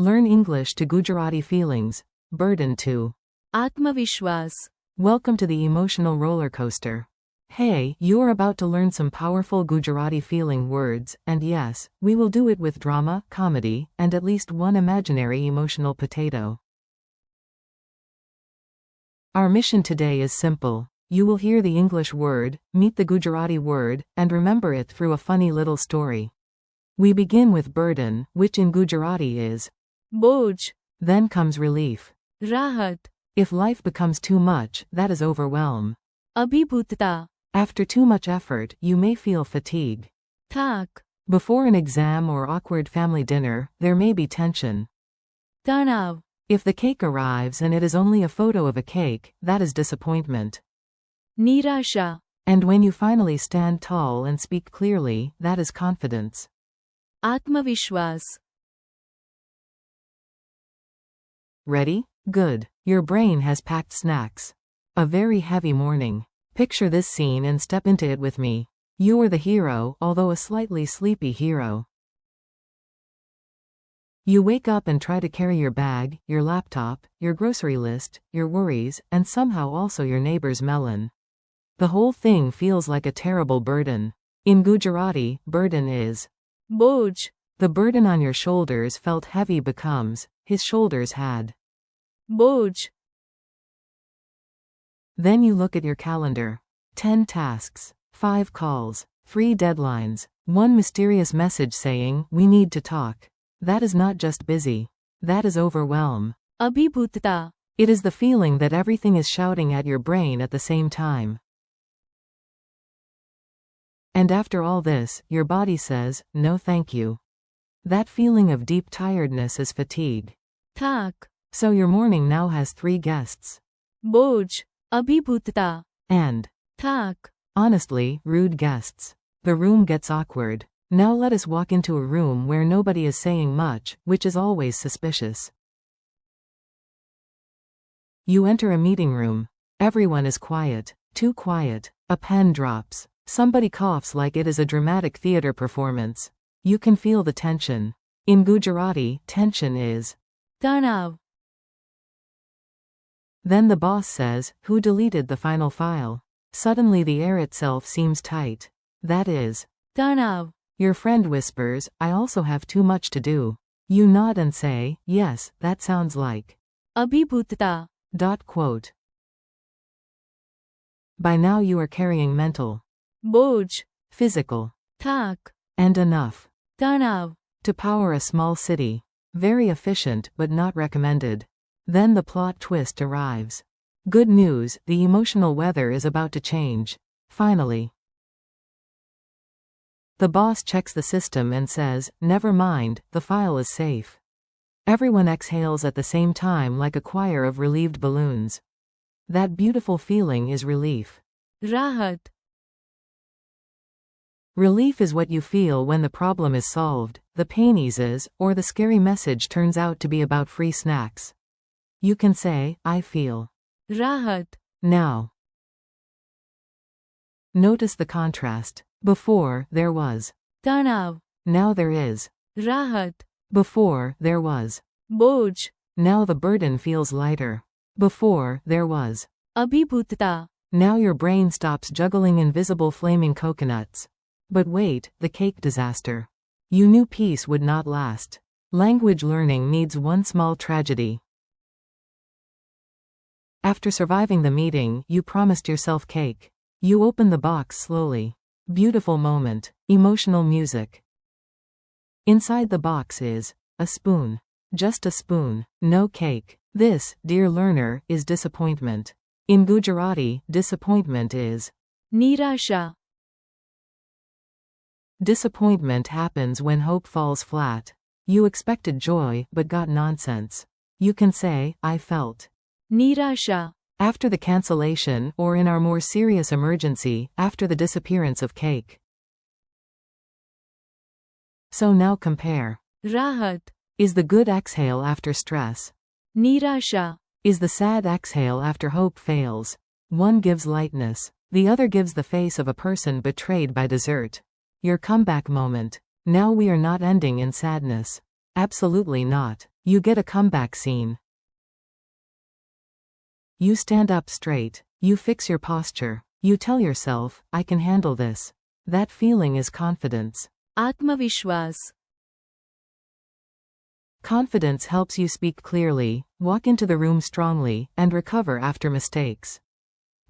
Learn English to Gujarati feelings. Burden 2. આત્મવિશ્વાસ. Welcome to the emotional roller coaster. Hey, you are about to learn some powerful Gujarati feeling words, and yes, we will do it with drama, comedy, and at least one imaginary emotional potato. Our mission today is simple. You will hear the English word, meet the Gujarati word, and remember it through a funny little story. We begin with burden, which in Gujarati is બોજ. then comes relief. રાહત. If life becomes too much, that is overwhelm. અભિભૂતતા. After too much effort, you may feel fatigue. થાક. Before an exam or awkward family dinner, there may be tension. તણાવ. If the cake arrives and it is only a photo of a cake, that is disappointment. નિરાશા. And when you finally stand tall and speak clearly, that is confidence. આત્મવિશ્વાસ. Ready? Good. Your brain has packed snacks. A very heavy morning. Picture this scene and step into it with me. You are the hero, although a slightly sleepy hero. You wake up and try to carry your bag, your laptop, your grocery list, your worries, and somehow also your neighbor's melon. The whole thing feels like a terrible burden. In Gujarati, burden is બોજ. the burden on your shoulders felt heavy becomes, his shoulders had. બોજ. Then you look at your calendar. 10 tasks, 5 calls, 3 deadlines, 1 mysterious message saying, we need to talk. That is not just busy. That is overwhelm. અભિભૂતતા. It is the feeling that everything is shouting at your brain at the same time. And after all this, your body says, no thank you. That feeling of deep tiredness is fatigue. થાક. So your morning now has 3 guests. બોજ. અભિભૂતતા. And, થાક. honestly, rude guests. The room gets awkward. Now let us walk into a room where nobody is saying much, which is always suspicious. You enter a meeting room. Everyone is quiet. Too quiet. A pen drops. Somebody coughs like it is a dramatic theater performance. You can feel the tension. In Gujarati, tension is તણાવ. Then the boss says, who deleted the final file? Suddenly the air itself seems tight. That is તણાવ. Your friend whispers, I also have too much to do. You nod and say, yes, that sounds like. અભિભૂતતા. Quote. By now you are carrying mental, બોજ. physical, થાક. and enough તણાવ. to power a small city. Very efficient, but not recommended. Then the plot twist arrives. Good news, the emotional weather is about to change. Finally. The boss checks the system and says, never mind, the file is safe. Everyone exhales at the same time like a choir of relieved balloons. That beautiful feeling is relief. રાહત. Relief is what you feel when the problem is solved, the pain eases, or the scary message turns out to be about free snacks. You can say, I feel. રાહત. Now. Notice the contrast. Before, there was. તણાવ. Now there is. રાહત. Before, there was. બોજ. Now the burden feels lighter. Before, there was. અભિભૂતતા. Now your brain stops juggling invisible flaming coconuts. But wait, the cake disaster. You knew peace would not last. Language learning needs one small tragedy. After surviving the meeting, you promised yourself cake. You open the box slowly. Beautiful moment. Emotional music. Inside the box is a spoon. Just a spoon. No cake. This, dear learner, is disappointment. In Gujarati, disappointment is નિરાશા. Disappointment happens when hope falls flat. You expected joy, but got nonsense. You can say, I felt. નિરાશા. After the cancellation, or in our more serious emergency, after the disappearance of cake. So now compare. રાહત. Is the good exhale after stress? નિરાશા. Is the sad exhale after hope fails? One gives lightness. The other gives the face of a person betrayed by dessert. Your comeback moment. Now we are not ending in sadness. Absolutely not. You get a comeback scene. You stand up straight. You fix your posture. You tell yourself, I can handle this. That feeling is confidence. आत्मविश्वास. Confidence helps you speak clearly, walk into the room strongly, and recover after mistakes.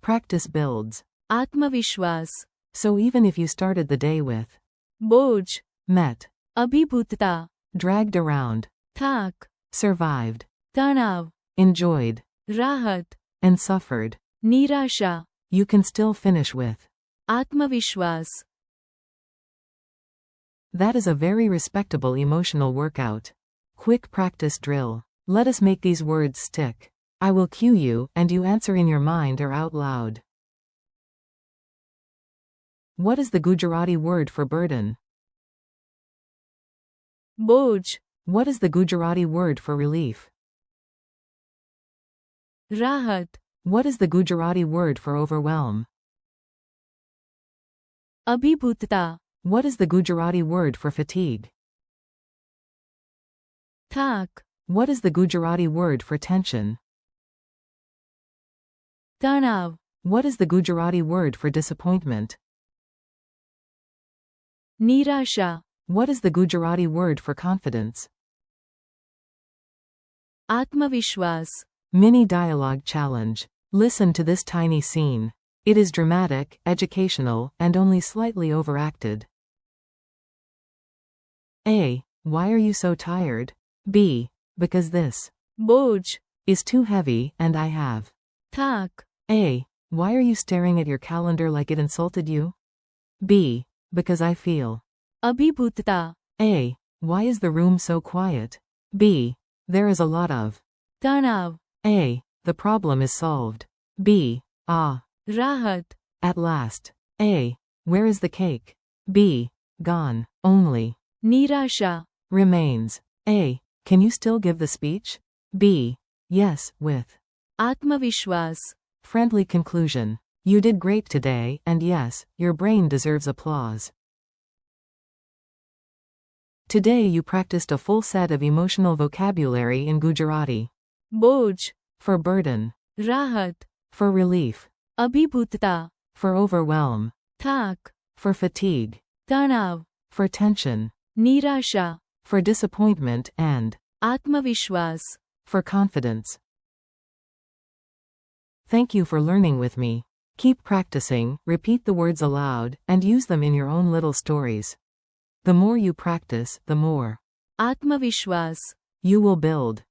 Practice builds. आत्मविश्वास. So even if you started the day with बोझ. met, अभिभूतता. dragged around, थाक. survived, तनाव. enjoyed, राहत. and suffered, निराशा. you can still finish with. आत्मविश्वास. That is a very respectable emotional workout. Quick practice drill. Let us make these words stick. I will cue you, and you answer in your mind or out loud. What is the Gujarati word for burden? बोझ. What is the Gujarati word for relief? राहत. What is the Gujarati word for overwhelm? अभिभूतता. What is the Gujarati word for fatigue? थाक. What is the Gujarati word for tension? तनाव. What is the Gujarati word for disappointment? निराशा. What is the Gujarati word for confidence? आत्मविश्वास. Mini dialogue challenge. Listen to this tiny scene. It is dramatic, educational, and only slightly overacted. A. Why are you so tired? B. Because this बोझ. is too heavy, and I have. थाक. A. Why are you staring at your calendar like it insulted you? B. Because I feel. अभिभूतता. A. Why is the room so quiet? B. There is a lot of. तनाव. A. The problem is solved. B. Ah. राहत. At last. A. Where is the cake? B. Gone. Only. निराशा. Remains. A. Can you still give the speech? B. Yes, with. आत्मविश्वास. Friendly conclusion. You did great today, and yes, your brain deserves applause. Today you practiced a full set of emotional vocabulary in Gujarati. बोझ. For burden. राहत. For relief. अभिभूतता. For overwhelm. थाक. For fatigue. तनाव. For tension. निराशा. For disappointment and. आत्मविश्वास. For confidence. Thank you for learning with me. Keep practicing, repeat the words aloud, and use them in your own little stories. The more you practice, the more आत्मविश्वास. you will build.